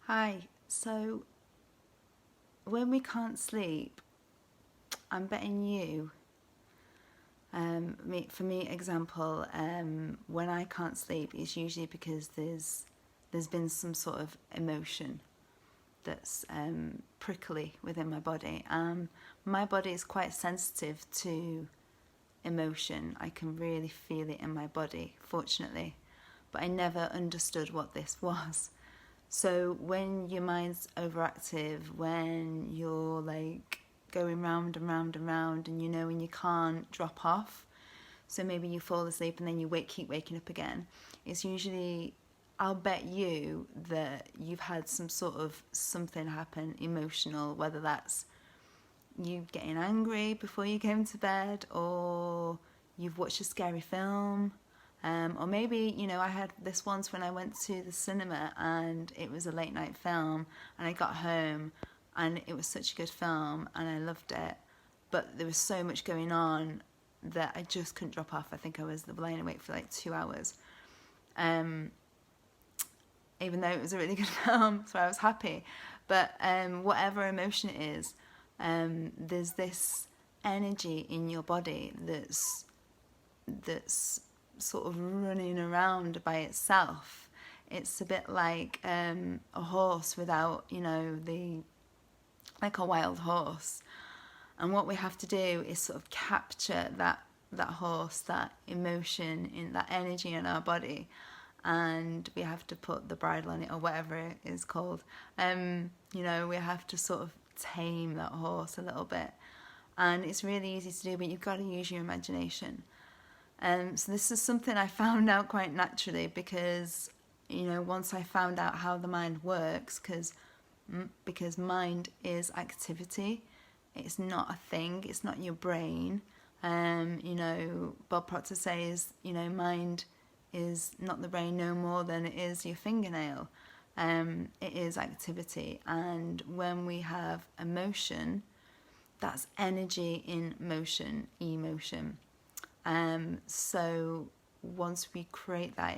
Hi. So when we can't sleep, I'm betting you. For me, example, when I can't sleep, it's usually because there's been some sort of emotion that's prickly within my body. My body is quite sensitive to emotion. I can really feel it in my body, fortunately, but I never understood what this was. So when your mind's overactive, when you're like going round and round and round, and when you can't drop off, so maybe you fall asleep and then you keep waking up again, it's usually, I'll bet you that you've had some sort of something happen emotional, whether that's you getting angry before you go to bed, or you've watched a scary film. Or maybe, I had this once when I went to the cinema and it was a late night film, and I got home and it was such a good film and I loved it, but there was so much going on that I just couldn't drop off. I think I was lying awake for like 2 hours, even though it was a really good film, so I was happy. But whatever emotion it is, there's this energy in your body that's sort of running around by itself. It's a bit like a horse without, like a wild horse. And what we have to do is sort of capture that horse, that emotion, in that energy in our body, and we have to put the bridle on it, or whatever it is called. We have to sort of tame that horse a little bit, and it's really easy to do, but you've got to use your imagination. So this is something I found out quite naturally, because once I found out how the mind works, because mind is activity, it's not a thing, it's not your brain. Bob Proctor says, mind is not the brain no more than it is your fingernail. It is activity, and when we have emotion, that's energy in motion, emotion. So once we create that,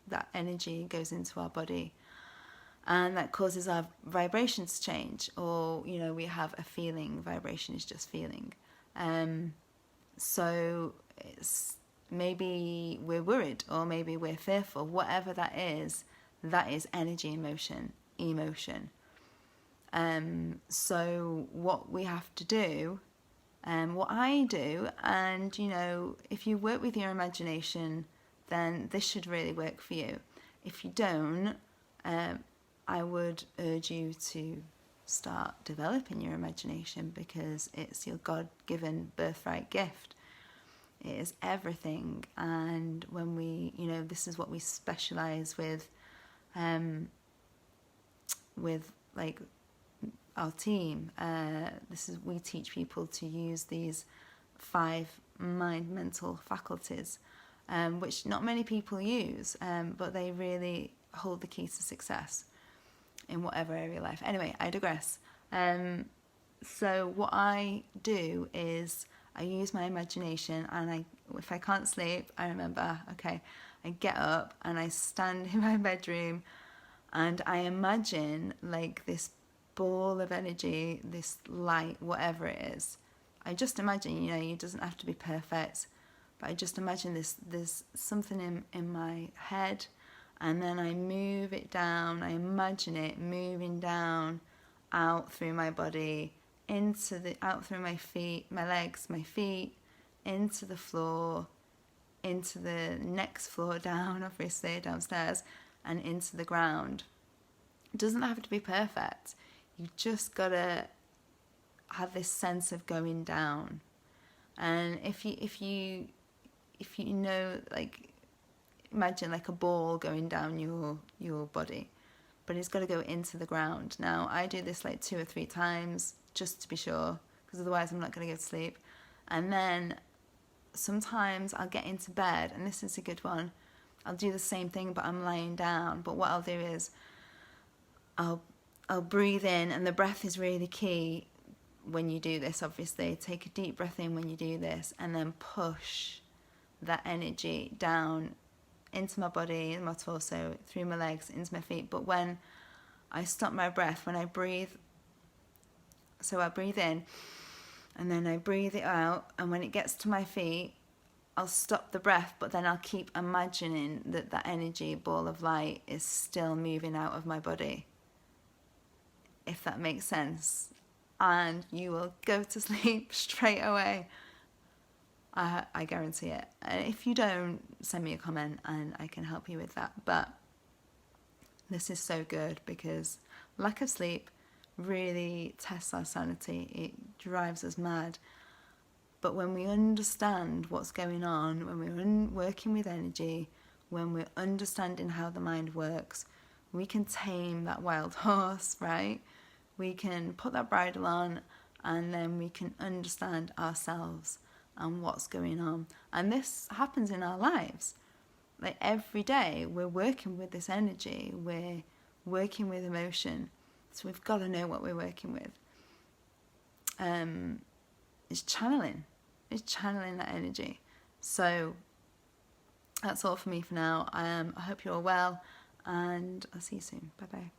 that energy goes into our body, and that causes our vibrations to change. Or we have a feeling. Vibration is just feeling. So it's maybe we're worried, or maybe we're fearful. Whatever that is energy in motion, emotion. So what we have to do, what I do, and if you work with your imagination, then this should really work for you. If you don't, I would urge you to start developing your imagination, because it's your God-given birthright gift. It is everything. And when we, this is what we specialize with like our team. We teach people to use these 5 mind mental faculties, which not many people use, but they really hold the key to success in whatever area of life. Anyway, I digress. So what I do is I use my imagination, and if I can't sleep, I remember, okay, I get up and I stand in my bedroom and I imagine like this ball of energy, this light, whatever it is. I just imagine, it doesn't have to be perfect, but I just imagine there's something in my head, and then I move it down. I imagine it moving down, out through my body, out through my feet, my legs, my feet, into the floor, into the next floor down, obviously, downstairs, and into the ground. It doesn't have to be perfect. You've just got to have this sense of going down. And if you like, imagine like a ball going down your body, but it's got to go into the ground. Now, I do this like 2 or 3 times just to be sure, because otherwise I'm not going to go to sleep. And then sometimes I'll get into bed, and this is a good one. I'll do the same thing, but I'm lying down. But what I'll do is I'll breathe in, and the breath is really key when you do this, obviously. Take a deep breath in when you do this, and then push that energy down into my body, in my torso, through my legs, into my feet. But when I stop my breath when I breathe. So I breathe in and then I breathe it out, and when it gets to my feet, I'll stop the breath, but then I'll keep imagining that that energy ball of light is still moving out of my body, if that makes sense. And you will go to sleep straight away. I guarantee it. And if you don't, send me a comment and I can help you with that. But this is so good because lack of sleep really tests our sanity. It drives us mad. But when we understand what's going on, when we're working with energy, when we're understanding how the mind works, we can tame that wild horse, right? We can put that bridle on, and then we can understand ourselves and what's going on. And this happens in our lives. Like every day, we're working with this energy, we're working with emotion. So we've got to know what we're working with. It's channeling that energy. So that's all for me for now. I hope you're all well, and I'll see you soon. Bye bye.